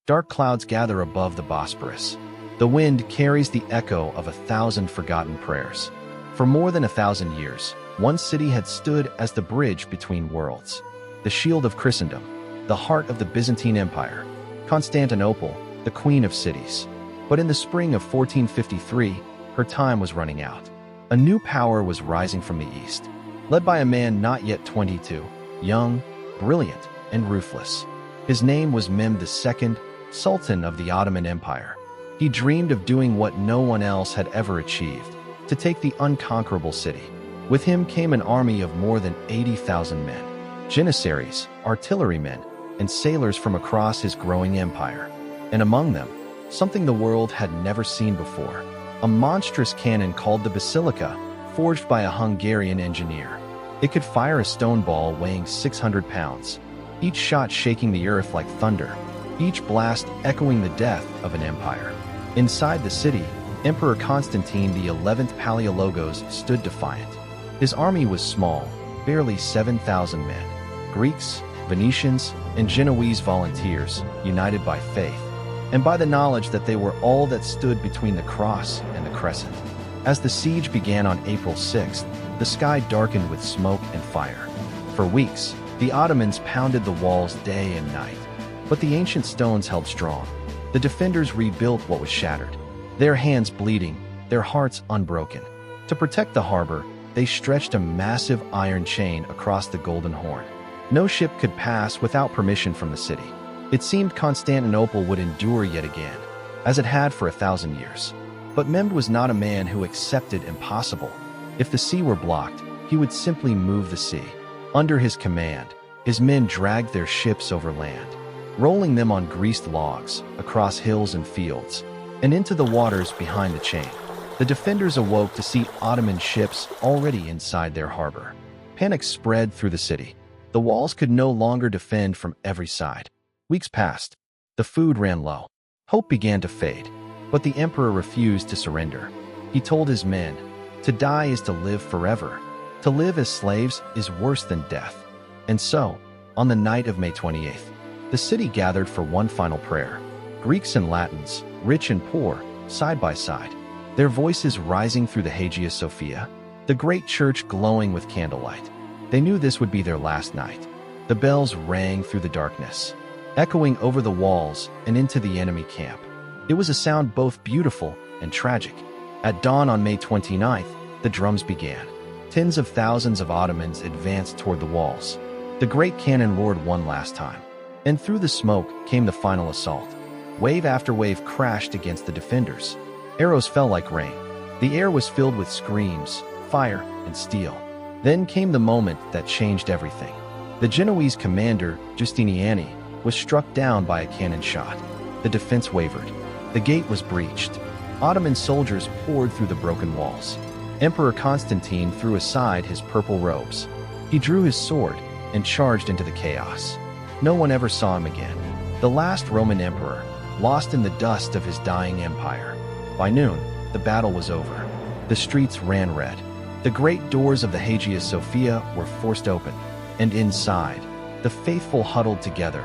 Dark clouds gather above the Bosporus. The wind carries the echo of 1,000 forgotten prayers. For more than 1,000 years, one city had stood as the bridge between worlds. The shield of Christendom, the heart of the Byzantine Empire, Constantinople, the queen of cities. But in the spring of 1453, her time was running out. A new power was rising from the east, led by a man not yet 22, young, brilliant, and ruthless. His name was Mehmed II, Sultan of the Ottoman Empire. He dreamed of doing what no one else had ever achieved, to take the unconquerable city. With him came an army of more than 80,000 men, janissaries, artillerymen, and sailors from across his growing empire. And among them, something the world had never seen before, a monstrous cannon called the Basilica, forged by a Hungarian engineer. It could fire a stone ball weighing 600 pounds, each shot shaking the earth like thunder, each blast echoing the death of an empire. Inside the city, Emperor Constantine XI Palaiologos stood defiant. His army was small, barely 7,000 men, Greeks, Venetians, and Genoese volunteers, united by faith, and by the knowledge that they were all that stood between the cross and the crescent. As the siege began on April 6th, the sky darkened with smoke and fire. For weeks, the Ottomans pounded the walls day and night, but the ancient stones held strong. The defenders rebuilt what was shattered, their hands bleeding, their hearts unbroken. To protect the harbor, they stretched a massive iron chain across the Golden Horn. No ship could pass without permission from the city. It seemed Constantinople would endure yet again, as it had for 1,000 years. But Mehmed was not a man who accepted impossible. If the sea were blocked, he would simply move the sea. Under his command, his men dragged their ships over land, rolling them on greased logs, across hills and fields, and into the waters behind the chain. The defenders awoke to see Ottoman ships already inside their harbor. Panic spread through the city. The walls could no longer defend from every side. Weeks passed. The food ran low. Hope began to fade. But the emperor refused to surrender. He told his men, "To die is to live forever. To live as slaves is worse than death." And so, on the night of May 28th, the city gathered for one final prayer. Greeks and Latins, rich and poor, side by side, their voices rising through the Hagia Sophia, the great church glowing with candlelight. They knew this would be their last night. The bells rang through the darkness, echoing over the walls and into the enemy camp. It was a sound both beautiful and tragic. At dawn on May 29th, the drums began. Tens of thousands of Ottomans advanced toward the walls. The great cannon roared one last time, and through the smoke came the final assault. Wave after wave crashed against the defenders. Arrows fell like rain. The air was filled with screams, fire, and steel. Then came the moment that changed everything. The Genoese commander, Giustiniani, was struck down by a cannon shot. The defense wavered. The gate was breached. Ottoman soldiers poured through the broken walls. Emperor Constantine threw aside his purple robes. He drew his sword and charged into the chaos. No one ever saw him again. The last Roman emperor, lost in the dust of his dying empire. By noon, the battle was over. The streets ran red. The great doors of the Hagia Sophia were forced open, and inside, the faithful huddled together,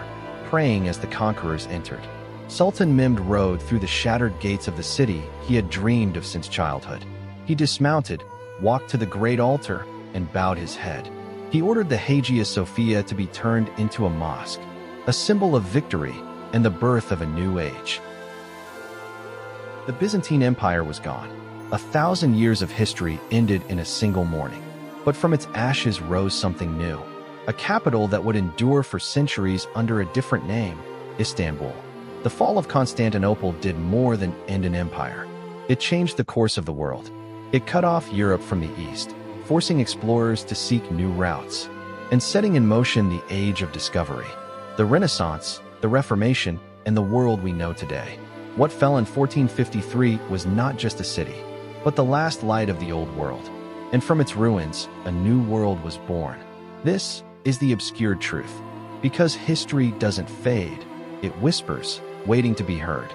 praying as the conquerors entered. Sultan Mehmed rode through the shattered gates of the city he had dreamed of since childhood. He dismounted, walked to the great altar, and bowed his head. He ordered the Hagia Sophia to be turned into a mosque, a symbol of victory and the birth of a new age. The Byzantine Empire was gone. 1,000 years of history ended in a single morning. But from its ashes rose something new, a capital that would endure for centuries under a different name, Istanbul. The fall of Constantinople did more than end an empire. It changed the course of the world. It cut off Europe from the east, forcing explorers to seek new routes, and setting in motion the age of discovery, the Renaissance, the Reformation, and the world we know today. What fell in 1453 was not just a city, but the last light of the old world. And from its ruins, a new world was born. This is the obscured truth. Because history doesn't fade, it whispers, waiting to be heard.